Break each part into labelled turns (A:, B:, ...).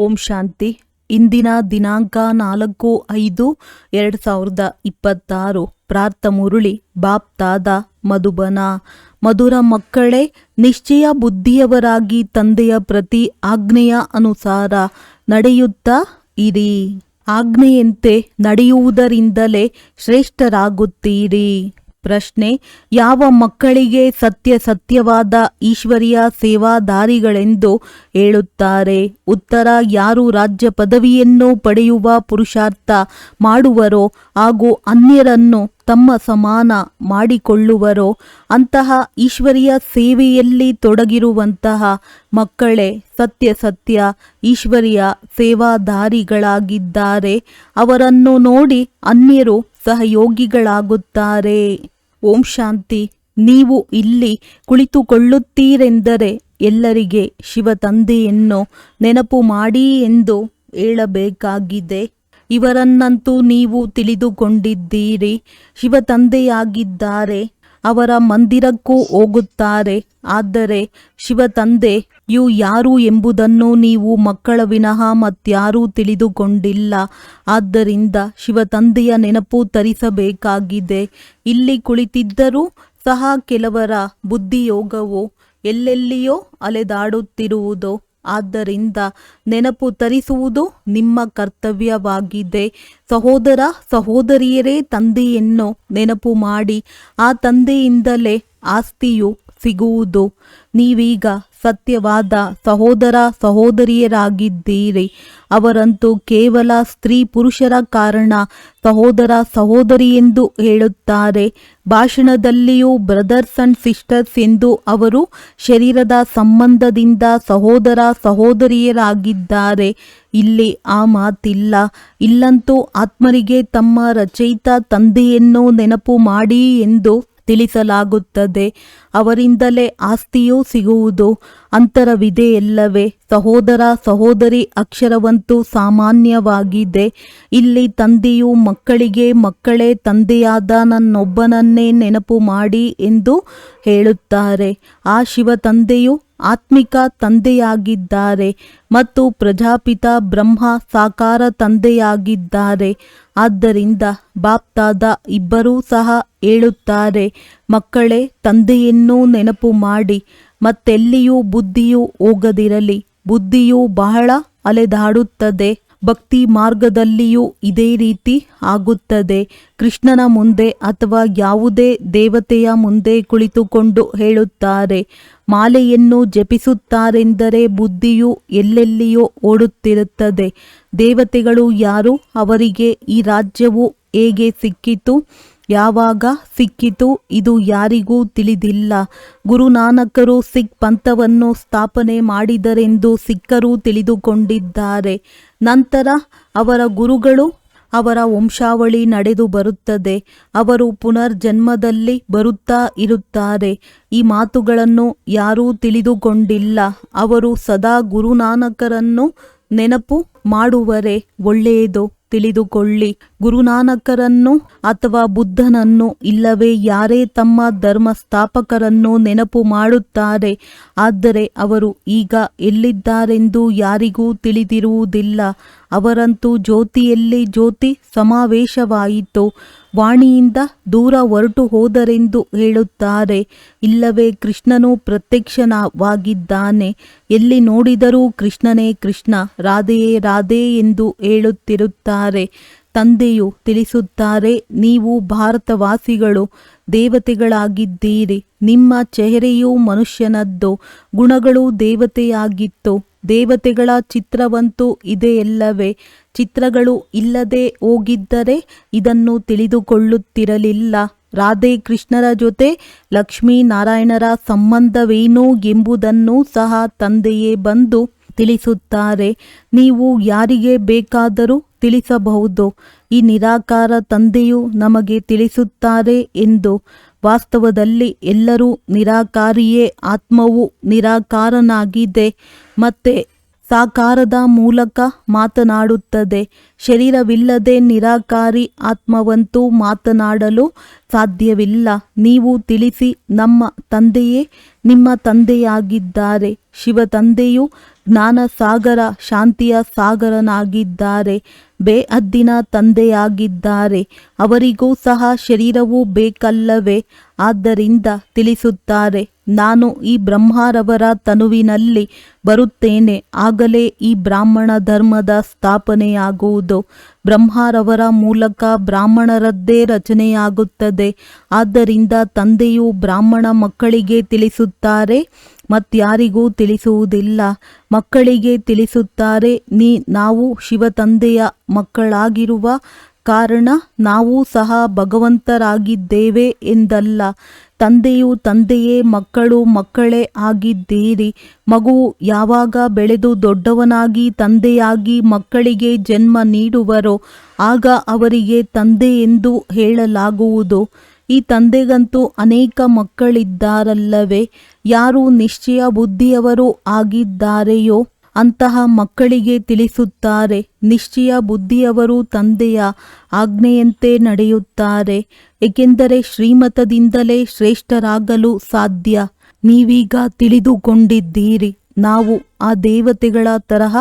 A: ಓಂ ಶಾಂತಿ. ಇಂದಿನ ದಿನಾಂಕ 4/5/2026. ಪ್ರಾರ್ಥ ಮುರುಳಿ ಬಾಪ್ ದಾದಾ ಮಧುಬನ. ಮಧುರ ಮಕ್ಕಳೇ, ನಿಶ್ಚಯ ಬುದ್ಧಿಯವರಾಗಿ ತಂದೆಯ ಪ್ರತಿ ಆಜ್ಞೆಯ ಅನುಸಾರ ನಡೆಯುತ್ತಾ ಇರಿ. ಆಜ್ಞೆಯಂತೆ ನಡೆಯುವುದರಿಂದಲೇ ಶ್ರೇಷ್ಠರಾಗುತ್ತೀರಿ. ಪ್ರಶ್ನೆ: ಯಾವ ಮಕ್ಕಳಿಗೆ ಸತ್ಯವಾದ ಈಶ್ವರಿಯ ಸೇವಾದಾರಿಗಳೆಂದು ಹೇಳುತ್ತಾರೆ? ಉತ್ತರ: ಯಾರು ರಾಜ್ಯ ಪದವಿಯನ್ನು ಪಡೆಯುವ ಪುರುಷಾರ್ಥ ಮಾಡುವರೋ ಹಾಗೂ ಅನ್ಯರನ್ನು ತಮ್ಮ ಸಮಾನ ಮಾಡಿಕೊಳ್ಳುವರೋ ಅಂತಹ ಈಶ್ವರಿಯ ಸೇವೆಯಲ್ಲಿ ತೊಡಗಿರುವಂತಹ ಮಕ್ಕಳೇ ಸತ್ಯ ಈಶ್ವರಿಯ ಸೇವಾದಾರಿಗಳಾಗಿದ್ದಾರೆ. ಅವರನ್ನು ನೋಡಿ ಅನ್ಯರು ಸಹಯೋಗಿಗಳಾಗುತ್ತಾರೆ. ಓಂ ಶಾಂತಿ. ನೀವು ಇಲ್ಲಿ ಕುಳಿತುಕೊಳ್ಳುತ್ತೀರೆಂದರೆ ಎಲ್ಲರಿಗೆ ಶಿವ ತಂದೆಯನ್ನು ನೆನಪು ಮಾಡಿ ಎಂದು ಹೇಳಬೇಕಾಗಿದೆ. ಇವರನ್ನಂತೂ ನೀವು ತಿಳಿದುಕೊಂಡಿದ್ದೀರಿ. ಶಿವ ತಂದೆಯಾಗಿದ್ದಾರೆ. ಅವರ ಮಂದಿರಕ್ಕೂ ಹೋಗುತ್ತಾರೆ. ಆದರೆ ಶಿವ ತಂದೆಯು ಯಾರು ಎಂಬುದನ್ನು ನೀವು ಮಕ್ಕಳ ವಿನಃ ಮತ್ಯಾರೂ ತಿಳಿದುಕೊಂಡಿಲ್ಲ. ಆದ್ದರಿಂದ ಶಿವ ತಂದೆಯ ನೆನಪು ತರಿಸಬೇಕಾಗಿದೆ. ಇಲ್ಲಿ ಕುಳಿತಿದ್ದರೂ ಸಹ ಕೆಲವರ ಬುದ್ಧಿಯೋಗವು ಎಲ್ಲೆಲ್ಲಿಯೋ ಅಲೆದಾಡುತ್ತಿರುವುದು. ಆದ್ದರಿಂದ ನೆನಪು ತರಿಸುವುದು ನಿಮ್ಮ ಕರ್ತವ್ಯವಾಗಿದೆ. ಸಹೋದರ ಸಹೋದರಿಯರೇ, ತಂದೆಯನ್ನು ನೆನಪು ಮಾಡಿ. ಆ ತಂದೆಯಿಂದಲೇ ಆಸ್ತಿಯು ಸಿಗುವುದು. ನೀವೀಗ ಸತ್ಯವಾದ ಸಹೋದರ ಸಹೋದರಿಯರಾಗಿದ್ದೀರಿ. ಅವರಂತೂ ಕೇವಲ ಸ್ತ್ರೀ ಪುರುಷರ ಕಾರಣ ಸಹೋದರ ಸಹೋದರಿ ಎಂದು ಹೇಳುತ್ತಾರೆ. ಭಾಷಣದಲ್ಲಿಯೂ ಬ್ರದರ್ಸ್ ಅಂಡ್ ಸಿಸ್ಟರ್ಸ್ ಎಂದು ಅವರು ಶರೀರದ ಸಂಬಂಧದಿಂದ ಸಹೋದರ ಸಹೋದರಿಯರಾಗಿದ್ದಾರೆ. ಇಲ್ಲಿ ಆ ಮಾತಿಲ್ಲ. ಇಲ್ಲಂತೂ ಆತ್ಮರಿಗೆ ತಮ್ಮ ರಚಯಿತ ತಂದೆಯನ್ನು ನೆನಪು ಮಾಡಿ ಎಂದು ತಿಳಿಸಲಾಗುತ್ತದೆ. ಅವರಿಂದಲೇ ಆಸ್ತಿಯೂ ಸಿಗುವುದು. ಅಂತರವಿದೆ ಎಲ್ಲವೇ. ಸಹೋದರ ಸಹೋದರಿ ಅಕ್ಷರವಂತೂ ಸಾಮಾನ್ಯವಾಗಿದೆ. ಇಲ್ಲಿ ತಂದೆಯು ಮಕ್ಕಳಿಗೆ ಮಕ್ಕಳೇ ತಂದೆಯಾದ ನನ್ನೊಬ್ಬನನ್ನೇ ನೆನಪು ಮಾಡಿ ಎಂದು ಹೇಳುತ್ತಾರೆ. ಆ ಶಿವ ತಂದೆಯು ಆತ್ಮಿಕ ತಂದೆಯಾಗಿದ್ದಾರೆ ಮತ್ತು ಪ್ರಜಾಪಿತ ಬ್ರಹ್ಮ ಸಾಕಾರ ತಂದೆಯಾಗಿದ್ದಾರೆ. ಆದ್ದರಿಂದ ಬಾಪ್ ದಾದಾ ಇಬ್ಬರೂ ಸಹ ಹೇಳುತ್ತಾರೆ, ಮಕ್ಕಳೇ ತಂದೆಯನ್ನು ನೆನಪು ಮಾಡಿ. ಮತ್ತೆಲ್ಲಿಯೂ ಬುದ್ಧಿಯು ಹೋಗದಿರಲಿ. ಬುದ್ಧಿಯು ಬಹಳ ಅಲೆದಾಡುತ್ತದೆ. ಭಕ್ತಿ ಮಾರ್ಗದಲ್ಲಿಯೂ ಇದೇ ರೀತಿ ಆಗುತ್ತದೆ. ಕೃಷ್ಣನ ಮುಂದೆ ಅಥವಾ ಯಾವುದೇ ದೇವತೆಯ ಮುಂದೆ ಕುಳಿತುಕೊಂಡು ಹೇಳುತ್ತಾರೆ, ಮಾಲೆಯನ್ನು ಜಪಿಸುತ್ತಾರೆಂದರೆ ಬುದ್ಧಿಯು ಎಲ್ಲೆಲ್ಲಿಯೋ ಓಡುತ್ತಿರುತ್ತದೆ. ದೇವತೆಗಳು ಯಾರು? ಅವರಿಗೆ ಈ ರಾಜ್ಯವು ಹೇಗೆ ಸಿಕ್ಕಿತು? ಯಾವಾಗ ಸಿಕ್ಕಿತು? ಇದು ಯಾರಿಗೂ ತಿಳಿದಿಲ್ಲ. ಗುರುನಾನಕರು ಸಿಖ್ ಪಂಥವನ್ನು ಸ್ಥಾಪನೆ ಮಾಡಿದರೆಂದು ಸಿಖ್ಖರು ತಿಳಿದುಕೊಂಡಿದ್ದಾರೆ. ನಂತರ ಅವರ ಗುರುಗಳು, ಅವರ ವಂಶಾವಳಿ ನಡೆದು ಬರುತ್ತದೆ. ಅವರು ಪುನರ್ಜನ್ಮದಲ್ಲಿ ಬರುತ್ತಾ ಇರುತ್ತಾರೆ. ಈ ಮಾತುಗಳನ್ನು ಯಾರೂ ತಿಳಿದುಕೊಂಡಿಲ್ಲ. ಅವರು ಸದಾ ಗುರುನಾನಕರನ್ನು ನೆನಪು ಮಾಡುವರೆ. ಒಳ್ಳೆಯದು, ತಿಳಿದುಕೊಳ್ಳಿ. ಗುರುನಾನಕರನ್ನು ಅಥವಾ ಬುದ್ಧನನ್ನು ಇಲ್ಲವೇ ಯಾರೇ ತಮ್ಮ ಧರ್ಮ ಸ್ಥಾಪಕರನ್ನು ನೆನಪು ಮಾಡುತ್ತಾರೆ. ಆದರೆ ಅವರು ಈಗ ಎಲ್ಲಿದ್ದಾರೆಂದು ಯಾರಿಗೂ ತಿಳಿದಿರುವುದಿಲ್ಲ. ಅವರಂತೂ ಜ್ಯೋತಿಯಲ್ಲಿ ಜ್ಯೋತಿ ಸಮಾವೇಶವಾಯಿತು, ವಾಣಿಯಿಂದ ದೂರ ಹೊರಟು ಹೋದರೆಂದು ಹೇಳುತ್ತಾರೆ. ಇಲ್ಲವೇ ಕೃಷ್ಣನು ಪ್ರತ್ಯಕ್ಷವಾಗಿದ್ದಾನೆ. ಎಲ್ಲಿ ನೋಡಿದರೂ ಕೃಷ್ಣನೇ ಕೃಷ್ಣ, ರಾಧೆಯೇ ರಾಧೆ ಎಂದು ಹೇಳುತ್ತಿರುತ್ತಾರೆ. ತಂದೆಯು ತಿಳಿಸುತ್ತಾರೆ, ನೀವು ಭಾರತವಾಸಿಗಳು ದೇವತೆಗಳಾಗಿದ್ದೀರಿ. ನಿಮ್ಮ ಚೆಹರೆಯು ಮನುಷ್ಯನದ್ದು, ಗುಣಗಳು ದೇವತೆಯಾಗಿತ್ತು. ದೇವತೆಗಳ ಚಿತ್ರವಂತೂ ಇದೆಯಲ್ಲವೇ? ಚಿತ್ರಗಳು ಇಲ್ಲದೆ ಹೋಗಿದ್ದರೆ ಇದನ್ನು ತಿಳಿದುಕೊಳ್ಳುತ್ತಿರಲಿಲ್ಲ. ರಾಧೆ ಕೃಷ್ಣರ ಜೊತೆ ಲಕ್ಷ್ಮೀನಾರಾಯಣರ ಸಂಬಂಧವೇನು ಎಂಬುದನ್ನು ಸಹ ತಂದೆಯೇ ಬಂದು ತಿಳಿಸುತ್ತಾರೆ. ನೀವು ಯಾರಿಗೆ ಬೇಕಾದರೂ ತಿಳಿಸಬಹುದು. ಈ ನಿರಾಕಾರ ತಂದೆಯು ನಮಗೆ ತಿಳಿಸುತ್ತಾರೆ ಎಂದು. ವಾಸ್ತವದಲ್ಲಿ ಎಲ್ಲರೂ ನಿರಾಕಾರಿಯೇ. ಆತ್ಮವು ನಿರಾಕಾರನಾಗಿದೆ ಮತ್ತೆ ಸಾಕಾರದ ಮೂಲಕ ಮಾತನಾಡುತ್ತದೆ. ಶರೀರವಿಲ್ಲದೆ ನಿರಾಕಾರಿ ಆತ್ಮವಂತೂ ಮಾತನಾಡಲು ಸಾಧ್ಯವಿಲ್ಲ. ನೀವು ತಿಳಿಸಿ, ನಮ್ಮ ತಂದೆಯೇ ನಿಮ್ಮ ತಂದೆಯಾಗಿದ್ದಾರೆ. ಶಿವ ತಂದೆಯು ಜ್ಞಾನ ಸಾಗರ, ಶಾಂತಿಯ ಸಾಗರನಾಗಿದ್ದಾರೆ. ಬೇಅದ್ದಿನ ತಂದೆಯಾಗಿದ್ದಾರೆ. ಅವರಿಗೂ ಸಹ ಶರೀರವೂ ಬೇಕಲ್ಲವೇ? ಆದ್ದರಿಂದ ತಿಳಿಸುತ್ತಾರೆ, ನಾನು ಈ ಬ್ರಹ್ಮರವರ ತನುವಿನಲ್ಲಿ ಬರುತ್ತೇನೆ, ಆಗಲೇ ಈ ಬ್ರಾಹ್ಮಣ ಧರ್ಮದ ಸ್ಥಾಪನೆಯಾಗುವುದು. ಬ್ರಹ್ಮರವರ ಮೂಲಕ ಬ್ರಾಹ್ಮಣರದ್ದೇ ರಚನೆಯಾಗುತ್ತದೆ. ಆದ್ದರಿಂದ ತಂದೆಯು ಬ್ರಾಹ್ಮಣ ಮಕ್ಕಳಿಗೆ ತಿಳಿಸುತ್ತಾರೆ, ಮತ್ಯಾರಿಗೂ ತಿಳಿಸುವುದಿಲ್ಲ. ಮಕ್ಕಳಿಗೆ ತಿಳಿಸುತ್ತಾರೆ, ನಾವು ಶಿವ ತಂದೆಯ ಮಕ್ಕಳಾಗಿರುವ ಕಾರಣ ನಾವು ಸಹ ಭಗವಂತರಾಗಿದ್ದೇವೆ ಎಂದಲ್ಲ. ತಂದೆಯು ತಂದೆಯೇ, ಮಕ್ಕಳು ಮಕ್ಕಳೇ ಆಗಿದ್ದೀರಿ. ಮಗುವು ಯಾವಾಗ ಬೆಳೆದು ದೊಡ್ಡವನಾಗಿ ತಂದೆಯಾಗಿ ಮಕ್ಕಳಿಗೆ ಜನ್ಮ ನೀಡುವರೋ ಆಗ ಅವರಿಗೆ ತಂದೆ ಎಂದು ಹೇಳಲಾಗುವುದು. ಈ ತಂದೆಗಂತೂ ಅನೇಕ ಮಕ್ಕಳಿದ್ದಾರಲ್ಲವೇ? ಯಾರು ನಿಶ್ಚಯ ಬುದ್ಧಿಯವರು ಆಗಿದ್ದಾರೆಯೋ ಅಂತಹ ಮಕ್ಕಳಿಗೆ ತಿಳಿಸುತ್ತಾರೆ, ನಿಶ್ಚಯ ಬುದ್ಧಿಯವರು ತಂದೆಯ ಆಜ್ಞೆಯಂತೆ ನಡೆಯುತ್ತಾರೆ, ಏಕೆಂದರೆ ಶ್ರೀಮತದಿಂದಲೇ ಶ್ರೇಷ್ಠರಾಗಲು ಸಾಧ್ಯ. ನೀವೀಗ ತಿಳಿದುಕೊಂಡಿದ್ದೀರಿ, ನಾವು ಆ ದೇವತೆಗಳ ತರಹ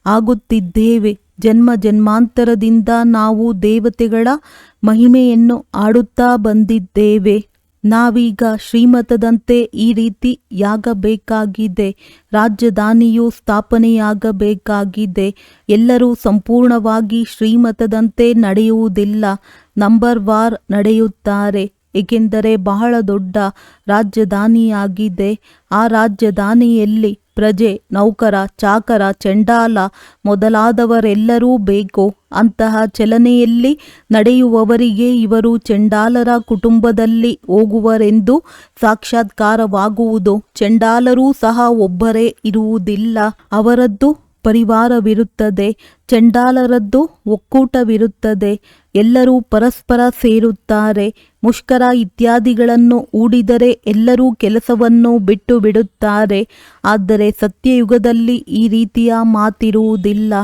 A: ಆಗುತ್ತಿದ್ದೇವೆ. ಜನ್ಮ ಜನ್ಮಾಂತರದಿಂದ ನಾವು ದೇವತೆಗಳ ಮಹಿಮೆಯನ್ನು ಆಡುತ್ತಾ ಬಂದಿದ್ದೇವೆ. ನಾವೀಗ ಶ್ರೀಮತದಂತೆ ಈ ರೀತಿಯಾಗಬೇಕಾಗಿದೆ. ರಾಜಧಾನಿಯು ಸ್ಥಾಪನೆಯಾಗಬೇಕಾಗಿದೆ. ಎಲ್ಲರೂ ಸಂಪೂರ್ಣವಾಗಿ ಶ್ರೀಮತದಂತೆ ನಡೆಯುವುದಿಲ್ಲ, ನಂಬರ್ ವಾರ್ ನಡೆಯುತ್ತಾರೆ. ಏಕೆಂದರೆ ಬಹಳ ದೊಡ್ಡ ರಾಜಧಾನಿಯಾಗಿದೆ. ಆ ರಾಜಧಾನಿಯಲ್ಲಿ ಪ್ರಜೆ, ನೌಕರ, ಚಾಕರ, ಚಂಡಾಲ ಮೊದಲಾದವರೆಲ್ಲರೂ ಬೇಕು. ಅಂತಹ ಚಲನೆಯಲ್ಲಿ ನಡೆಯುವವರಿಗೆ ಇವರು ಚಂಡಾಲರ ಕುಟುಂಬದಲ್ಲಿ ಹೋಗುವರೆಂದು ಸಾಕ್ಷಾತ್ಕಾರವಾಗುವುದು. ಚಂಡಾಲರೂ ಸಹ ಒಬ್ಬರೇ ಇರುವುದಿಲ್ಲ, ಅವರದ್ದು ಪರಿವಾರವಿರುತ್ತದೆ. ಚಂಡಾಲರದ್ದು ಒಕ್ಕೂಟವಿರುತ್ತದೆ. ಎಲ್ಲರೂ ಪರಸ್ಪರ ಸೇರುತ್ತಾರೆ. ಮುಷ್ಕರ ಇತ್ಯಾದಿಗಳನ್ನು ಹೂಡಿದರೆ ಎಲ್ಲರೂ ಕೆಲಸವನ್ನು ಬಿಟ್ಟು ಬಿಡುತ್ತಾರೆ. ಆದರೆ ಸತ್ಯಯುಗದಲ್ಲಿ ಈ ರೀತಿಯ ಮಾತಿರುವುದಿಲ್ಲ.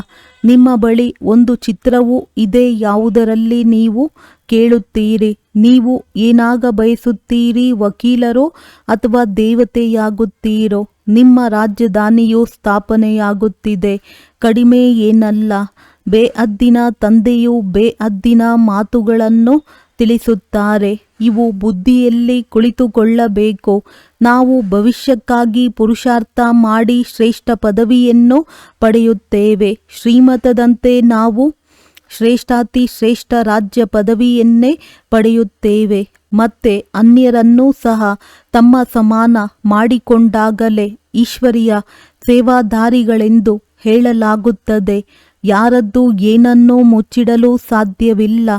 A: ನಿಮ್ಮ ಬಳಿ ಒಂದು ಚಿತ್ರವೂ ಇದೆ, ಯಾವುದರಲ್ಲಿ ನೀವು ಕೇಳುತ್ತೀರಿ, ನೀವು ಏನಾಗ ಬಯಸುತ್ತೀರಿ, ವಕೀಲರೋ ಅಥವಾ ದೇವತೆಯಾಗುತ್ತೀರೋ? ನಿಮ್ಮ ರಾಜಧಾನಿಯು ಸ್ಥಾಪನೆಯಾಗುತ್ತಿದೆ, ಕಡಿಮೆ ಏನಲ್ಲ. ಬೇಅದ್ದಿನ ತಂದೆಯು ಬೇಅದ್ದಿನ ಮಾತುಗಳನ್ನು ತಿಳಿಸುತ್ತಾರೆ. ಇವು ಬುದ್ಧಿಯಲ್ಲಿ ಕುಳಿತುಕೊಳ್ಳಬೇಕು. ನಾವು ಭವಿಷ್ಯಕ್ಕಾಗಿ ಪುರುಷಾರ್ಥ ಮಾಡಿ ಶ್ರೇಷ್ಠ ಪದವಿಯನ್ನು ಪಡೆಯುತ್ತೇವೆ. ಶ್ರೀಮತದಂತೆ ನಾವು ಶ್ರೇಷ್ಠಾತಿ ಶ್ರೇಷ್ಠ ರಾಜ್ಯ ಪದವಿಯನ್ನೇ ಪಡೆಯುತ್ತೇವೆ. ಮತ್ತೆ ಅನ್ಯರನ್ನೂ ಸಹ ತಮ್ಮ ಸಮಾನ ಮಾಡಿಕೊಂಡಾಗಲೇ ಈಶ್ವರಿಯ ಸೇವಾದಾರಿಗಳೆಂದು ಹೇಳಲಾಗುತ್ತದೆ. ಯಾರದ್ದು ಏನನ್ನೂ ಮುಚ್ಚಿಡಲು ಸಾಧ್ಯವಿಲ್ಲ.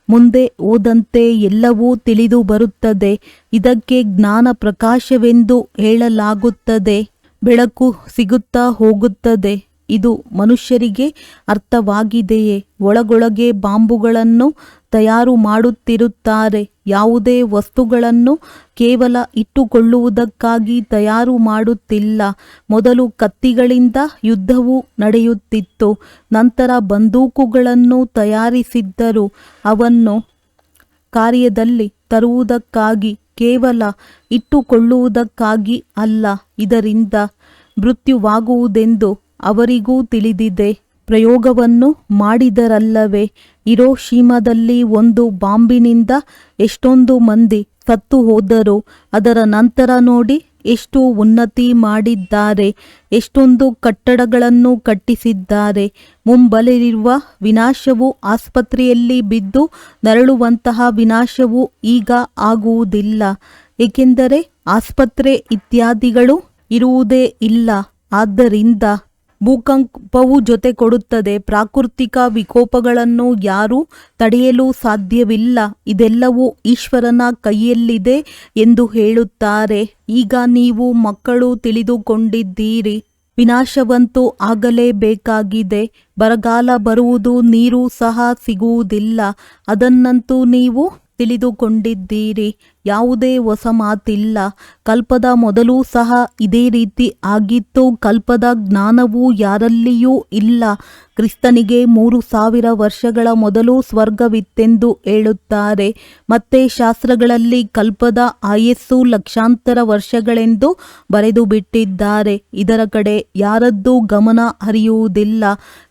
A: ಮುಂದೆ ಹೋದಂತೆ ಎಲ್ಲವೂ ತಿಳಿದು ಬರುತ್ತದೆ. ಇದಕ್ಕೆ ಜ್ಞಾನ ಪ್ರಕಾಶವೆಂದು ಹೇಳಲಾಗುತ್ತದೆ. ಬೆಳಕು ಸಿಗುತ್ತಾ ಹೋಗುತ್ತದೆ. ಇದು ಮನುಷ್ಯರಿಗೆ ಅರ್ಥವಾಗಿದೆಯೇ? ಒಳಗೊಳಗೆ ಬಾಂಬುಗಳನ್ನು ತಯಾರು ಮಾಡುತ್ತಿರುತ್ತಾರೆ. ಯಾವುದೇ ವಸ್ತುಗಳನ್ನು ಕೇವಲ ಇಟ್ಟುಕೊಳ್ಳುವುದಕ್ಕಾಗಿ ತಯಾರು ಮಾಡುತ್ತಿಲ್ಲ. ಮೊದಲು ಕತ್ತಿಗಳಿಂದ ಯುದ್ಧವು ನಡೆಯುತ್ತಿತ್ತು, ನಂತರ ಬಂದೂಕುಗಳನ್ನು ತಯಾರಿಸಿದ್ದರು. ಅವನ್ನು ಕಾರ್ಯದಲ್ಲಿ ತರುವುದಕ್ಕಾಗಿ, ಕೇವಲ ಇಟ್ಟುಕೊಳ್ಳುವುದಕ್ಕಾಗಿ ಅಲ್ಲ. ಇದರಿಂದ ಮೃತ್ಯುವಾಗುವುದೆಂದು ಅವರಿಗೂ ತಿಳಿದಿದೆ. ಪ್ರಯೋಗವನ್ನು ಮಾಡಿದರಲ್ಲವೇ? ಹಿರೋಷಿಮಾದಲ್ಲಿ ಒಂದು ಬಾಂಬಿನಿಂದ ಎಷ್ಟೊಂದು ಮಂದಿ ಸತ್ತು ಹೋದರು. ಅದರ ನಂತರ ನೋಡಿ ಎಷ್ಟು ಉನ್ನತಿ ಮಾಡಿದ್ದಾರೆ, ಎಷ್ಟೊಂದು ಕಟ್ಟಡಗಳನ್ನು ಕಟ್ಟಿಸಿದ್ದಾರೆ. ಮುಂಬರಲಿರುವ ವಿನಾಶವು ಆಸ್ಪತ್ರೆಯಲ್ಲಿ ಬಿದ್ದು ನರಳುವಂತಹ ವಿನಾಶವು ಈಗ ಆಗುವುದಿಲ್ಲ, ಏಕೆಂದರೆ ಆಸ್ಪತ್ರೆ ಇತ್ಯಾದಿಗಳು ಇರುವುದೇ ಇಲ್ಲ. ಆದ್ದರಿಂದ ಭೂಕಂಪವು ಜೊತೆ ಕೊಡುತ್ತದೆ. ಪ್ರಾಕೃತಿಕ ವಿಕೋಪಗಳನ್ನು ಯಾರೂ ತಡೆಯಲು ಸಾಧ್ಯವಿಲ್ಲ. ಇದೆಲ್ಲವೂ ಈಶ್ವರನ ಕೈಯಲ್ಲಿದೆ ಎಂದು ಹೇಳುತ್ತಾರೆ. ಈಗ ನೀವು ಮಕ್ಕಳು ತಿಳಿದುಕೊಂಡಿದ್ದೀರಿ, ವಿನಾಶವಂತೂ ಆಗಲೇಬೇಕಾಗಿದೆ. ಬರಗಾಲ ಬರುವುದು, ನೀರು ಸಹ ಸಿಗುವುದಿಲ್ಲ. ಅದನ್ನಂತೂ ನೀವು ತಿಳಿದುಕೊಂಡಿದ್ದೀರಿ. ಯಾವುದೇ ಹೊಸ ಮಾತಿಲ್ಲ. ಕಲ್ಪದ ಮೊದಲೂ ಸಹ ಇದೇ ರೀತಿ ಆಗಿತ್ತು. ಕಲ್ಪದ ಜ್ಞಾನವೂ ಯಾರಲ್ಲಿಯೂ ಇಲ್ಲ. ಕ್ರಿಸ್ತನಿಗೆ 3000 ವರ್ಷಗಳ ಮೊದಲು ಸ್ವರ್ಗವಿತ್ತೆಂದು ಹೇಳುತ್ತಾರೆ. ಮತ್ತೆ ಶಾಸ್ತ್ರಗಳಲ್ಲಿ ಕಲ್ಪದ ಆಯಸ್ಸು ಲಕ್ಷಾಂತರ ವರ್ಷಗಳೆಂದು ಬರೆದು ಬಿಟ್ಟಿದ್ದಾರೆ. ಇದರ ಕಡೆ ಯಾರದ್ದೂ ಗಮನ ಹರಿಯುವುದಿಲ್ಲ.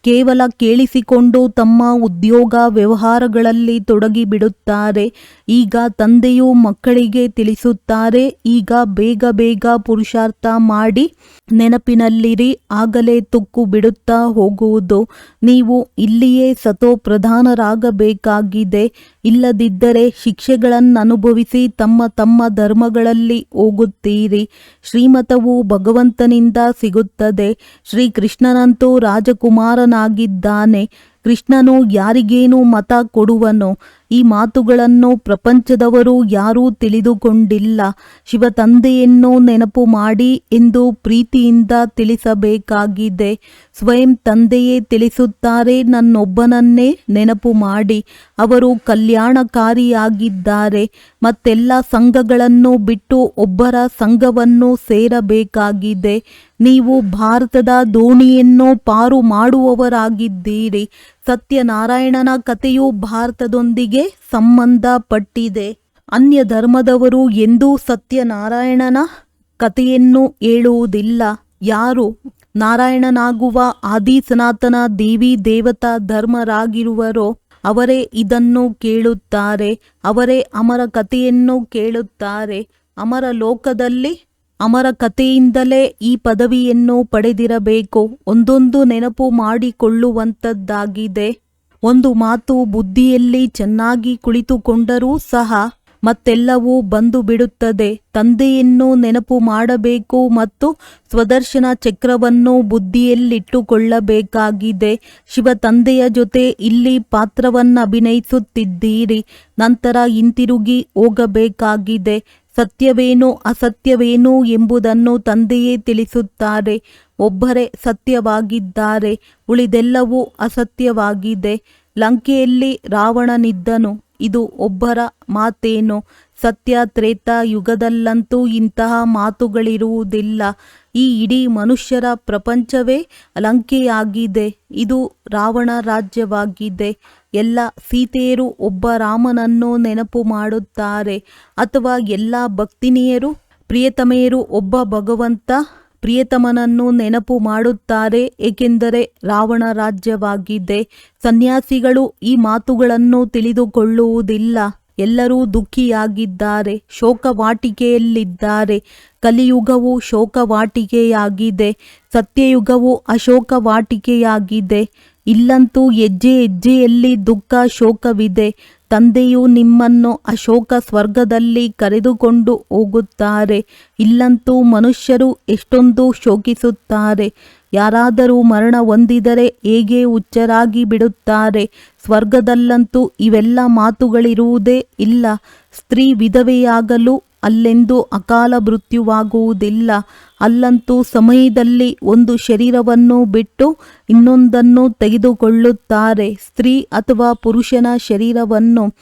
A: ಕೇವಲ ಕೇಳಿಸಿಕೊಂಡು ತಮ್ಮ ಉದ್ಯೋಗ ವ್ಯವಹಾರಗಳಲ್ಲಿ ತೊಡಗಿಬಿಡುತ್ತಾರೆ. ಈಗ ತಂದೆಯು ಮಕ್ಕಳಿಗೆ ತಿಳಿಸುತ್ತಾರೆ, ಈಗ ಬೇಗ ಬೇಗ ಪುರುಷಾರ್ಥ ಮಾಡಿ ನೆನಪಿನಲ್ಲಿರಿ, ಆಗಲೇ ತುಕ್ಕು ಬಿಡುತ್ತಾ ಹೋಗುವುದು. ನೀವು ಇಲ್ಲಿಯೇ ಸತೋಪ್ರಧಾನರಾಗಬೇಕಾಗಿದೆ. ಇಲ್ಲದಿದ್ದರೆ ಶಿಕ್ಷೆಗಳನ್ನನುಭವಿಸಿ ತಮ್ಮ ತಮ್ಮ ಧರ್ಮಗಳಲ್ಲಿ ಹೋಗುತ್ತೀರಿ. ಶ್ರೀಮತವು ಭಗವಂತನಿಂದ ಸಿಗುತ್ತದೆ. ಶ್ರೀಕೃಷ್ಣನಂತೂ ರಾಜಕುಮಾರನಾಗಿದ್ದಾನೆ. ಕೃಷ್ಣನು ಯಾರಿಗೇನು ಮತ ಕೊಡುವನೋ? ಈ ಮಾತುಗಳನ್ನು ಪ್ರಪಂಚದವರು ಯಾರೂ ತಿಳಿದುಕೊಂಡಿಲ್ಲ. ಶಿವತಂದೆಯನ್ನು ನೆನಪು ಮಾಡಿ ಎಂದು ಪ್ರೀತಿಯಿಂದ ತಿಳಿಸಬೇಕಾಗಿದೆ. ಸ್ವಯಂ ತಂದೆಯೇ ತಿಳಿಸುತ್ತಾರೆ, ನನ್ನೊಬ್ಬನನ್ನೇ ನೆನಪು ಮಾಡಿ. ಅವರು ಕಲ್ಯಾಣಕಾರಿಯಾಗಿದ್ದಾರೆ. ಮತ್ತೆಲ್ಲ ಸಂಘಗಳನ್ನು ಬಿಟ್ಟು ಒಬ್ಬರ ಸಂಘವನ್ನು ಸೇರಬೇಕಾಗಿದೆ. ನೀವು ಭಾರತದ ದೋಣಿಯನ್ನು ಪಾರು ಮಾಡುವವರಾಗಿದ್ದೀರಿ. ಸತ್ಯನಾರಾಯಣನ ಕಥೆಯು ಭಾರತದೊಂದಿಗೆ ಸಂಬಂಧಪಟ್ಟಿದೆ. ಅನ್ಯ ಧರ್ಮದವರು ಎಂದೂ ಸತ್ಯನಾರಾಯಣನ ಕಥೆಯನ್ನು ಹೇಳುವುದಿಲ್ಲ. ಯಾರು ನಾರಾಯಣನಾಗುವ ಆದಿ ಸನಾತನ ದೇವಿ ದೇವತಾ ಧರ್ಮರಾಗಿರುವರೋ ಅವರೇ ಇದನ್ನು ಕೇಳುತ್ತಾರೆ. ಅವರೇ ಅಮರ ಕಥೆಯನ್ನು ಕೇಳುತ್ತಾರೆ. ಅಮರ ಲೋಕದಲ್ಲಿ ಅಮರ ಕಥೆಯಿಂದಲೇ ಈ ಪದವಿಯನ್ನು ಪಡೆದಿರಬೇಕು. ಒಂದೊಂದು ನೆನಪು ಮಾಡಿಕೊಳ್ಳುವಂಥದ್ದಾಗಿದೆ. ಒಂದು ಮಾತು ಬುದ್ಧಿಯಲ್ಲಿ ಚೆನ್ನಾಗಿ ಕುಳಿತುಕೊಂಡರೂ ಸಹ ಮತ್ತೆಲ್ಲವೂ ಬಂದು ಬಿಡುತ್ತದೆ. ತಂದೆಯನ್ನು ನೆನಪು ಮಾಡಬೇಕು ಮತ್ತು ಸ್ವದರ್ಶನ ಚಕ್ರವನ್ನು ಬುದ್ಧಿಯಲ್ಲಿಟ್ಟುಕೊಳ್ಳಬೇಕಾಗಿದೆ. ಶಿವ ತಂದೆಯ ಜೊತೆ ಇಲ್ಲಿ ಪಾತ್ರವನ್ನು ಅಭಿನಯಿಸುತ್ತಿದ್ದೀರಿ. ನಂತರ ಹಿಂತಿರುಗಿ ಹೋಗಬೇಕಾಗಿದೆ. ಸತ್ಯವೇನು ಅಸತ್ಯವೇನು ಎಂಬುದನ್ನು ತಂದೆಯೇ ತಿಳಿಸುತ್ತಾರೆ. ಒಬ್ಬರೇ ಸತ್ಯವಾಗಿದ್ದಾರೆ, ಉಳಿದೆಲ್ಲವೂ ಅಸತ್ಯವಾಗಿದೆ. ಲಂಕೆಯಲ್ಲಿ ರಾವಣನಿದ್ದನು. ಇದು ಒಬ್ಬರ ಮಾತೇನು? ಸತ್ಯ ತ್ರೇತಾ ಯುಗದಲ್ಲಂತೂ ಇಂತಹ ಮಾತುಗಳಿರುವುದಿಲ್ಲ. ಈ ಇಡೀ ಮನುಷ್ಯರ ಪ್ರಪಂಚವೇ ಲಂಕೆಯಾಗಿದೆ. ಇದು ರಾವಣ ರಾಜ್ಯವಾಗಿದೆ. ಎಲ್ಲ ಸೀತೆಯರು ಒಬ್ಬ ರಾಮನನ್ನು ನೆನಪು ಮಾಡುತ್ತಾರೆ, ಅಥವಾ ಎಲ್ಲ ಭಕ್ತಿನಿಯರು ಪ್ರಿಯತಮೆಯರು ಒಬ್ಬ ಭಗವಂತ ಪ್ರಿಯತಮನನ್ನು ನೆನಪು ಮಾಡುತ್ತಾರೆ, ಏಕೆಂದರೆ ರಾವಣ ರಾಜ್ಯವಾಗಿದೆ. ಸನ್ಯಾಸಿಗಳು ಈ ಮಾತುಗಳನ್ನು ತಿಳಿದುಕೊಳ್ಳುವುದಿಲ್ಲ. ಎಲ್ಲರೂ ದುಃಖಿಯಾಗಿದ್ದಾರೆ, ಶೋಕವಾಟಿಕೆಯಲ್ಲಿದ್ದಾರೆ. ಕಲಿಯುಗವು ಶೋಕವಾಟಿಕೆಯಾಗಿದೆ, ಸತ್ಯಯುಗವು ಅಶೋಕವಾಟಿಕೆಯಾಗಿದೆ. ಇಲ್ಲಂತೂ ಹೆಜ್ಜೆ ಹೆಜ್ಜೆಯಲ್ಲಿ ದುಃಖ ಶೋಕವಿದೆ. ತಂದೆಯು ನಿಮ್ಮನ್ನು ಅಶೋಕ ಸ್ವರ್ಗದಲ್ಲಿ ಕರೆದುಕೊಂಡು ಹೋಗುತ್ತಾರೆ. ಇಲ್ಲಂತೂ ಮನುಷ್ಯರು ಎಷ್ಟೊಂದು ಶೋಕಿಸುತ್ತಾರೆ. ಯಾರಾದರೂ ಮರಣ ಹೊಂದಿದರೆ ಹೇಗೆ ಹುಚ್ಚರಾಗಿ ಬಿಡುತ್ತಾರೆ. ಸ್ವರ್ಗದಲ್ಲಂತೂ ಇವೆಲ್ಲ ಮಾತುಗಳಿರುವುದೇ ಇಲ್ಲ. ಸ್ತ್ರೀ ವಿಧವೆಯಾಗಲು ಅಲ್ಲೆಂದು ಅಕಾಲ ಮೃತ್ಯುವಾಗುವುದಿಲ್ಲ. ಅಲ್ಲಂತೂ ಸಮಯದಲ್ಲಿ ಒಂದು ಶರೀರವನ್ನು ಬಿಟ್ಟು ಇನ್ನೊಂದನ್ನು ತೆಗೆದುಕೊಳ್ಳುತ್ತಾರೆ. ಸ್ತ್ರೀ ಅಥವಾ ಪುರುಷನ ಶರೀರವನ್ನು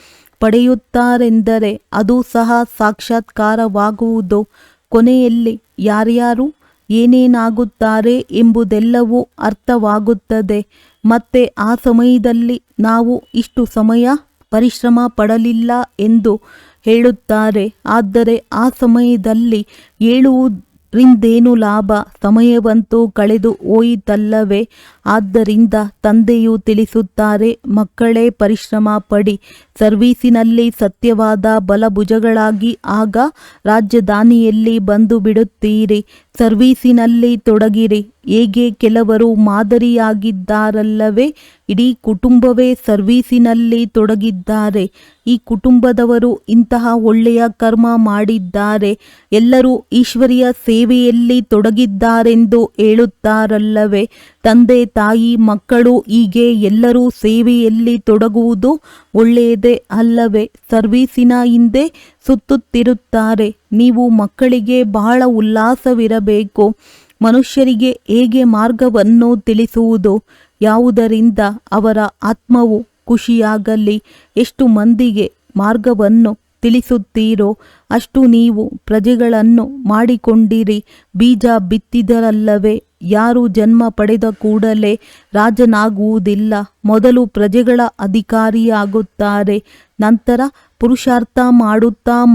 A: ಪಡೆಯುತ್ತಾರೆಂದರೆ ಅದು ಸಹ ಸಾಕ್ಷಾತ್ಕಾರವಾಗುವುದು. ಕೊನೆಯಲ್ಲಿ ಯಾರ್ಯಾರು ಏನೇನಾಗುತ್ತಾರೆ ಎಂಬುದೆಲ್ಲವೂ ಅರ್ಥವಾಗುತ್ತದೆ. ಮತ್ತೆ ಆ ಸಮಯದಲ್ಲಿ ನಾವು ಇಷ್ಟು ಸಮಯ ಪರಿಶ್ರಮ ಪಡಲಿಲ್ಲ ಎಂದು ಹೇಳುತ್ತಾರೆ. ಆದರೆ ಆ ಸಮಯದಲ್ಲಿ ಹೇಳುವುದರಿಂದೇನು ಲಾಭ? ಸಮಯವಂತೂ ಕಳೆದು ಹೋಯಿತಲ್ಲವೇ? ಆದ್ದರಿಂದ ತಂದೆಯು ತಿಳಿಸುತ್ತಾರೆ, ಮಕ್ಕಳೇ ಪರಿಶ್ರಮ ಪಡಿ, ಸರ್ವೀಸಿನಲ್ಲಿ ಸತ್ಯವಾದ ಬಲಭುಜಗಳಾಗಿ, ಆಗ ರಾಜಧಾನಿಯಲ್ಲಿ ಬಂದು ಬಿಡುತ್ತೀರಿ. ಸರ್ವೀಸಿನಲ್ಲಿ ತೊಡಗಿರಿ. ಹೇಗೆ ಕೆಲವರು ಮಾದರಿಯಾಗಿದ್ದಾರಲ್ಲವೇ? ಇಡೀ ಕುಟುಂಬವೇ ಸರ್ವೀಸಿನಲ್ಲಿ ತೊಡಗಿದ್ದಾರೆ. ಈ ಕುಟುಂಬದವರು ಇಂತಹ ಒಳ್ಳೆಯ ಕರ್ಮ ಮಾಡಿದ್ದಾರೆ. ಎಲ್ಲರೂ ಈಶ್ವರಿಯ ಸೇವೆಯಲ್ಲಿ ತೊಡಗಿದ್ದಾರೆಂದು ಹೇಳುತ್ತಾರಲ್ಲವೇ? ತಂದೆ ತಾಯಿ ಮಕ್ಕಳು ಹೀಗೆ ಎಲ್ಲರೂ ಸೇವೆಯಲ್ಲಿ ತೊಡಗುವುದು ಒಳ್ಳೆಯದೇ ಅಲ್ಲವೇ? ಸರ್ವೀಸಿನ ಹಿಂದೆ ಸುತ್ತುತ್ತಿರುತ್ತಾರೆ. ನೀವು ಮಕ್ಕಳಿಗೆ ಬಹಳ ಉಲ್ಲಾಸವಿರಬೇಕು. ಮನುಷ್ಯರಿಗೆ ಹೇಗೆ ಮಾರ್ಗವನ್ನು ತಿಳಿಸುವುದು? ಯಾವುದರಿಂದ ಅವರ ಆತ್ಮವು ಖುಷಿಯಾಗಲಿ? ಎಷ್ಟು ಮಂದಿಗೆ ಮಾರ್ಗವನ್ನು ತಿಳಿಸುತ್ತೀರೋ ಅಷ್ಟು ನೀವು ಪ್ರಜೆಗಳನ್ನು ಮಾಡಿಕೊಂಡಿರಿ. ಬೀಜ ಬಿತ್ತಿದರಲ್ಲವೇ. ಯಾರು ಜನ್ಮ ಪಡೆದ ಕೂಡಲೇ ರಾಜನಾಗುವುದಿಲ್ಲ. ಮೊದಲು ಪ್ರಜೆಗಳ ಅಧಿಕಾರಿಯಾಗುತ್ತಾರೆ. ನಂತರ ಪುರುಷಾರ್ಥ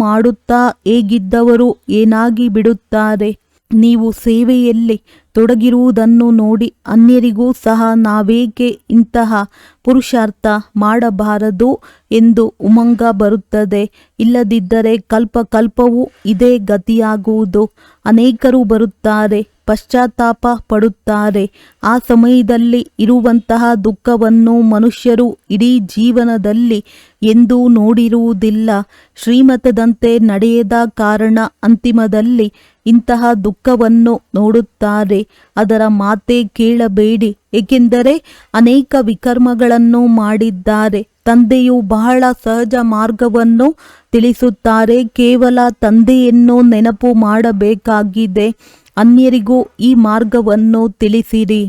A: ಮಾಡುತ್ತಾ ಹೇಗಿದ್ದವರು ಏನಾಗಿ ಬಿಡುತ್ತಾರೆ. ನೀವು ಸೇವೆಯಲ್ಲಿ ತೊಡಗಿರುವುದನ್ನು ನೋಡಿ ಅನ್ಯರಿಗೂ ಸಹ ನಾವೇಕೆ ಇಂತಹ ಪುರುಷಾರ್ಥ ಮಾಡಬಾರದು ಎಂದು ಉಮಂಗ ಬರುತ್ತದೆ. ಇಲ್ಲದಿದ್ದರೆ ಕಲ್ಪವೂ ಇದೇ ಗತಿಯಾಗುವುದು. ಅನೇಕರು ಬರುತ್ತಾರೆ, ಪಶ್ಚಾತ್ತಾಪ ಪಡುತ್ತಾರೆ. ಆ ಸಮಯದಲ್ಲಿ ಇರುವಂತಹ ದುಃಖವನ್ನು ಮನುಷ್ಯರು ಇಡೀ ಜೀವನದಲ್ಲಿ ಎಂದೂ ನೋಡಿರುವುದಿಲ್ಲ. ಶ್ರೀಮತದಂತೆ ನಡೆಯದ ಕಾರಣ ಅಂತಿಮದಲ್ಲಿ ಇಂತಹ ದುಃಖವನ್ನು ನೋಡುತ್ತಾರೆ. ಅದರ ಮಾತೇ ಕೇಳಬೇಡಿ, ಏಕೆಂದರೆ ಅನೇಕ ವಿಕರ್ಮಗಳನ್ನು ಮಾಡಿದ್ದಾರೆ. ತಂದೆಯು ಬಹಳ ಸಹಜ ಮಾರ್ಗವನ್ನು ತಿಳಿಸುತ್ತಾರೆ. ಕೇವಲ ತಂದೆಯನ್ನು ನೆನಪು ಮಾಡಬೇಕಾಗಿದೆ. ಅನ್ಯರಿಗೂ ಈ ಮಾರ್ಗವನ್ನು ತಿಳಿಸಿರಿ.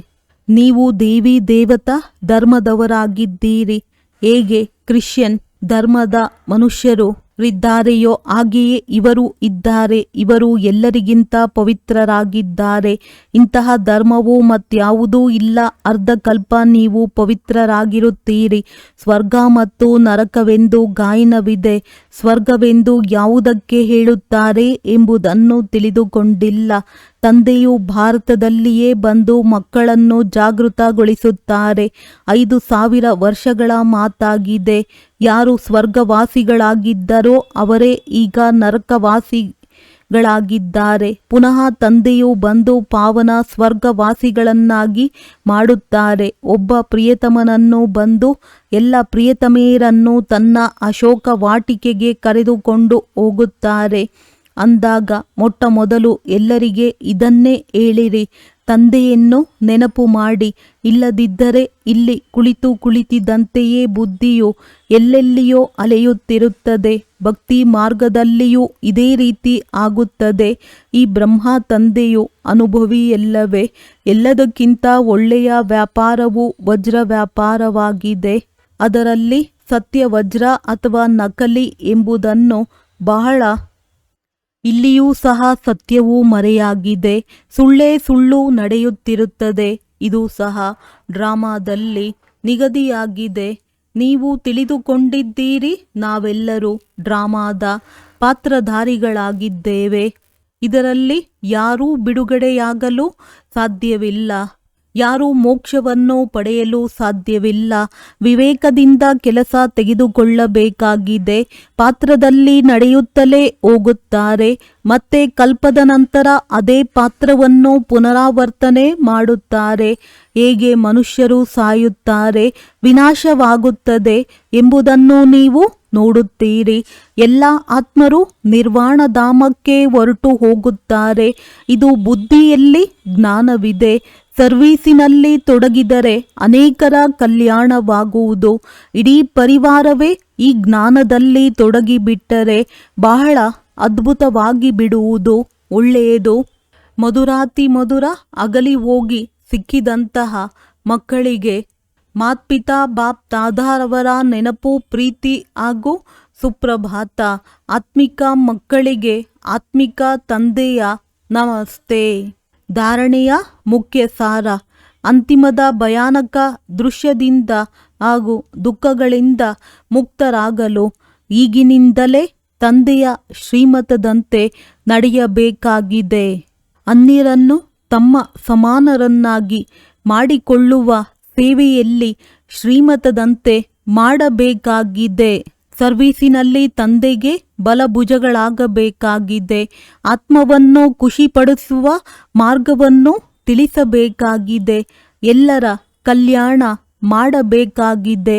A: ನೀವು ದೇವಿ ದೇವತಾ ಧರ್ಮದವರಾಗಿದ್ದೀರಿ. ಹೇಗೆ ಕ್ರಿಶ್ಚಿಯನ್ ಧರ್ಮದ ಮನುಷ್ಯರು ಇದ್ದಾರೆಯೋ ಹಾಗೆಯೇ ಇವರು ಇದ್ದಾರೆ. ಇವರು ಎಲ್ಲರಿಗಿಂತ ಪವಿತ್ರರಾಗಿದ್ದಾರೆ. ಇಂತಹ ಧರ್ಮವು ಮತ್ಯಾವುದೂ ಇಲ್ಲ. ಅರ್ಧಕಲ್ಪ ನೀವು ಪವಿತ್ರರಾಗಿರುತ್ತೀರಿ. ಸ್ವರ್ಗ ಮತ್ತು ನರಕವೆಂದು ಗಾಯನವಿದೆ. ಸ್ವರ್ಗವೆಂದು ಯಾವುದಕ್ಕೆ ಹೇಳುತ್ತಾರೆ ಎಂಬುದನ್ನು ತಿಳಿದುಕೊಂಡಿಲ್ಲ. ತಂದೆಯು ಭಾರತದಲ್ಲಿಯೇ ಬಂದು ಮಕ್ಕಳನ್ನು ಜಾಗೃತಗೊಳಿಸುತ್ತಾರೆ. 5000 ವರ್ಷಗಳ ಮಾತಾಗಿದೆ. ಯಾರು ಸ್ವರ್ಗವಾಸಿಗಳಾಗಿದ್ದರೋ ಅವರೇ ಈಗ ನರಕವಾಸಿಗಳಾಗಿದ್ದಾರೆ. ಪುನಃ ತಂದೆಯು ಬಂದು ಪಾವನ ಸ್ವರ್ಗವಾಸಿಗಳನ್ನಾಗಿ ಮಾಡುತ್ತಾರೆ. ಒಬ್ಬ ಪ್ರಿಯತಮನನ್ನು ಬಂದು ಎಲ್ಲ ಪ್ರಿಯತಮೆಯರನ್ನು ತನ್ನ ಅಶೋಕ ವಾಟಿಕೆಗೆ ಕರೆದುಕೊಂಡು ಹೋಗುತ್ತಾರೆ. ಅಂದಾಗ ಮೊಟ್ಟ ಮೊದಲು ಎಲ್ಲರಿಗೆ ಇದನ್ನೇ ಹೇಳಿರಿ, ತಂದೆಯನ್ನು ನೆನಪು ಮಾಡಿ. ಇಲ್ಲದಿದ್ದರೆ ಇಲ್ಲಿ ಕುಳಿತಿದ್ದಂತೆಯೇ ಬುದ್ಧಿಯು ಎಲ್ಲೆಲ್ಲಿಯೋ ಅಲೆಯುತ್ತಿರುತ್ತದೆ. ಭಕ್ತಿ ಮಾರ್ಗದಲ್ಲಿಯೂ ಇದೇ ರೀತಿ ಆಗುತ್ತದೆ. ಈ ಬ್ರಹ್ಮ ತಂದೆಯು ಅನುಭವಿಯಲ್ಲವೇ. ಎಲ್ಲದಕ್ಕಿಂತ ಒಳ್ಳೆಯ ವ್ಯಾಪಾರವು ವಜ್ರ ವ್ಯಾಪಾರವಾಗಿದೆ. ಅದರಲ್ಲಿ ಸತ್ಯ ವಜ್ರ ಅಥವಾ ನಕಲಿ ಎಂಬುದನ್ನು ಬಹಳ ಇಲ್ಲಿಯೂ ಸಹ ಸತ್ಯವೂ ಮರೆಯಾಗಿದೆ. ಸುಳ್ಳೇ ಸುಳ್ಳು ನಡೆಯುತ್ತಿರುತ್ತದೆ. ಇದು ಸಹ ಡ್ರಾಮಾದಲ್ಲಿ ನಿಗದಿಯಾಗಿದೆ. ನೀವು ತಿಳಿದುಕೊಂಡಿದ್ದೀರಿ, ನಾವೆಲ್ಲರೂ ಡ್ರಾಮಾದ ಪಾತ್ರಧಾರಿಗಳಾಗಿದ್ದೇವೆ. ಇದರಲ್ಲಿ ಯಾರೂ ಬಿಡುಗಡೆಯಾಗಲು ಸಾಧ್ಯವಿಲ್ಲ. ಯಾರೂ ಮೋಕ್ಷವನ್ನು ಪಡೆಯಲು ಸಾಧ್ಯವಿಲ್ಲ. ವಿವೇಕದಿಂದ ಕೆಲಸ ತೆಗೆದುಕೊಳ್ಳಬೇಕಾಗಿದೆ. ಪಾತ್ರದಲ್ಲಿ ನಡೆಯುತ್ತಲೇ ಹೋಗುತ್ತಾರೆ. ಮತ್ತೆ ಕಲ್ಪದ ನಂತರ ಅದೇ ಪಾತ್ರವನ್ನು ಪುನರಾವರ್ತನೆ ಮಾಡುತ್ತಾರೆ. ಹೇಗೆ ಮನುಷ್ಯರು ಸಾಯುತ್ತಾರೆ, ವಿನಾಶವಾಗುತ್ತದೆ ಎಂಬುದನ್ನು ನೀವು ನೋಡುತ್ತೀರಿ. ಎಲ್ಲ ಆತ್ಮರು ನಿರ್ವಾಣಧಾಮಕ್ಕೆ ಹೊರಟು ಹೋಗುತ್ತಾರೆ. ಇದು ಬುದ್ಧಿಯಲ್ಲಿ ಜ್ಞಾನವಿದೆ. ಸರ್ವೀಸಿನಲ್ಲಿ ತೊಡಗಿದರೆ ಅನೇಕರ ಕಲ್ಯಾಣವಾಗುವುದು. ಇಡೀ ಪರಿವಾರವೇ ಈ ಜ್ಞಾನದಲ್ಲಿ ತೊಡಗಿಬಿಟ್ಟರೆ ಬಹಳ ಅದ್ಭುತವಾಗಿ ಬಿಡುವುದು. ಒಳ್ಳೆಯದು. ಮಧುರಾತಿ ಮಧುರ ಅಗಲಿ ಹೋಗಿ ಸಿಕ್ಕಿದಂತಹ ಮಕ್ಕಳಿಗೆ ಮಾತ್ಪಿತಾ ಬಾಪ್ ದಾದಾರವರ ನೆನಪು, ಪ್ರೀತಿ ಹಾಗೂ ಸುಪ್ರಭಾತ. ಆತ್ಮಿಕ ಮಕ್ಕಳಿಗೆ ಆತ್ಮಿಕ ತಂದೆಯ ನಮಸ್ತೆ. ಧಾರಣೆಯ ಮುಖ್ಯ ಸಾರ: ಅಂತಿಮದ ಭಯಾನಕ ದೃಶ್ಯದಿಂದ ಹಾಗೂ ದುಃಖಗಳಿಂದ ಮುಕ್ತರಾಗಲು ಈಗಿನಿಂದಲೇ ತಂದೆಯ ಶ್ರೀಮತದಂತೆ ನಡೆಯಬೇಕಾಗಿದೆ. ಅನ್ಯರನ್ನು ತಮ್ಮ ಸಮಾನರನ್ನಾಗಿ ಮಾಡಿಕೊಳ್ಳುವ ಸೇವೆಯಲ್ಲಿ ಶ್ರೀಮತದಂತೆ ಮಾಡಬೇಕಾಗಿದೆ. ಸರ್ವೀಸಿನಲ್ಲಿ ತಂದೆಗೆ ಬಲಭುಜಗಳಾಗಬೇಕಾಗಿದೆ. ಆತ್ಮವನ್ನು ಖುಷಿಪಡಿಸುವ ಮಾರ್ಗವನ್ನು ತಿಳಿಸಬೇಕಾಗಿದೆ. ಎಲ್ಲರ ಕಲ್ಯಾಣ ಮಾಡಬೇಕಾಗಿದೆ.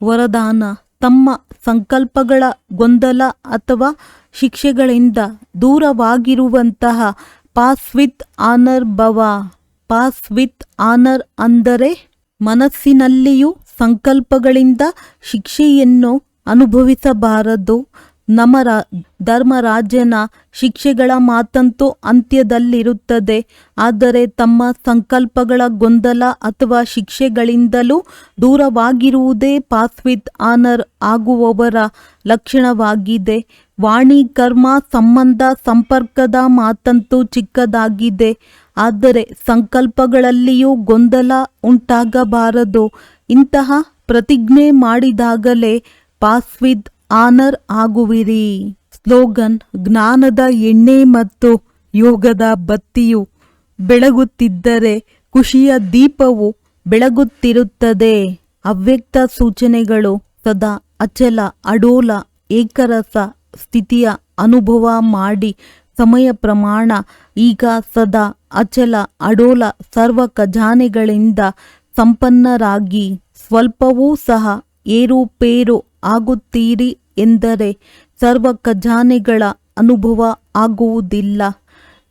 A: ವರದಾನ: ತಮ್ಮ ಸಂಕಲ್ಪಗಳ ಗೊಂದಲ ಅಥವಾ ಶಿಕ್ಷೆಗಳಿಂದ ದೂರವಾಗಿರುವಂತಹ ಪಾಸ್ ವಿತ್ ಆನರ್ ಭವ. ಪಾಸ್ ವಿತ್ ಆನರ್ ಅಂದರೆ ಮನಸ್ಸಿನಲ್ಲಿಯೂ ಸಂಕಲ್ಪಗಳಿಂದ ಶಿಕ್ಷೆಯನ್ನು ಅನುಭವಿಸಬಾರದು. ಧರ್ಮರಾಜನ ಶಿಕ್ಷೆಗಳ ಮಾತಂತೂ ಅಂತ್ಯದಲ್ಲಿರುತ್ತದೆ. ಆದರೆ ತಮ್ಮ ಸಂಕಲ್ಪಗಳ ಗೊಂದಲ ಅಥವಾ ಶಿಕ್ಷೆಗಳಿಂದಲೂ ದೂರವಾಗಿರುವುದೇ ಪಾಸ್ ವಿತ್ ಆನರ್ ಆಗುವವರ ಲಕ್ಷಣವಾಗಿದೆ. ವಾಣಿ ಕರ್ಮ ಸಂಬಂಧ ಸಂಪರ್ಕದ ಮಾತಂತೂ ಚಿಕ್ಕದಾಗಿದೆ. ಆದರೆ ಸಂಕಲ್ಪಗಳಲ್ಲಿಯೂ ಗೊಂದಲ ಉಂಟಾಗಬಾರದು. ಇಂತಹ ಪ್ರತಿಜ್ಞೆ ಮಾಡಿದಾಗಲೇ ಪಾಸ್ ವಿತ್ ಆನರ್ ಆಗುವಿರಿ. ಸ್ಲೋಗನ್: ಜ್ಞಾನದ ಎಣ್ಣೆ ಮತ್ತು ಯೋಗದ ಬತ್ತಿಯು ಬೆಳಗುತ್ತಿದ್ದರೆ ಖುಷಿಯ ದೀಪವು ಬೆಳಗುತ್ತಿರುತ್ತದೆ. ಅವ್ಯಕ್ತ ಸೂಚನೆಗಳು: ಸದಾ ಅಚಲ ಅಡೋಲ ಏಕರಸ ಸ್ಥಿತಿಯ ಅನುಭವ ಮಾಡಿ. ಸಮಯ ಪ್ರಮಾಣ: ಈಗ ಸದಾ ಅಚಲ ಅಡೋಲ ಸರ್ವ ಖಜಾನೆಗಳಿಂದ ಸಂಪನ್ನರಾಗಿ ಸ್ವಲ್ಪವೂ ಸಹ ಏರುಪೇರು ಆಗುತ್ತೀರಿ ಎಂದರೆ ಸರ್ವ ಖಜಾನೆಗಳ ಅನುಭವ ಆಗುವುದಿಲ್ಲ.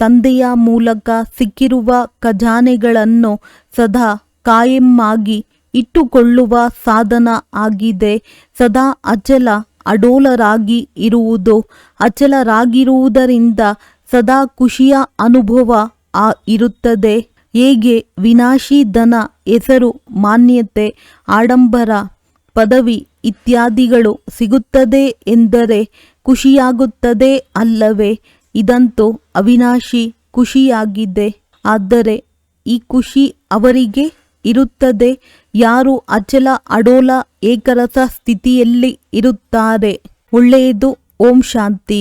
A: ತಂದೆಯ ಮೂಲಕ ಸಿಕ್ಕಿರುವ ಖಜಾನೆಗಳನ್ನು ಸದಾ ಕಾಯಮ್ಮಾಗಿ ಇಟ್ಟುಕೊಳ್ಳುವ ಸಾಧನ ಆಗಿದೆ. ಸದಾ ಅಚಲ ಅಡೋಲರಾಗಿ ಇರುವುದು. ಅಚಲರಾಗಿರುವುದರಿಂದ ಸದಾ ಖುಷಿಯ ಅನುಭವ ಇರುತ್ತದೆ. ಹೇಗೆ ವಿನಾಶಿ ಧನ, ಹೆಸರು, ಮಾನ್ಯತೆ, ಆಡಂಬರ, ಪದವಿ ಇತ್ಯಾದಿಗಳು ಸಿಗುತ್ತದೆ ಎಂದರೆ ಖುಷಿಯಾಗುತ್ತದೆ ಅಲ್ಲವೇ? ಇದಂತೂ ಅವಿನಾಶಿ ಖುಷಿಯಾಗಿದೆ. ಆದರೆ ಈ ಖುಷಿ ಅವರಿಗೆ ಇರುತ್ತದೆ ಯಾರು ಅಚಲ ಅಡೋಲ ಏಕರಸ ಸ್ಥಿತಿಯಲ್ಲಿ ಇರುತ್ತಾರೆ. ಒಳ್ಳೆಯದು. ಓಂ ಶಾಂತಿ.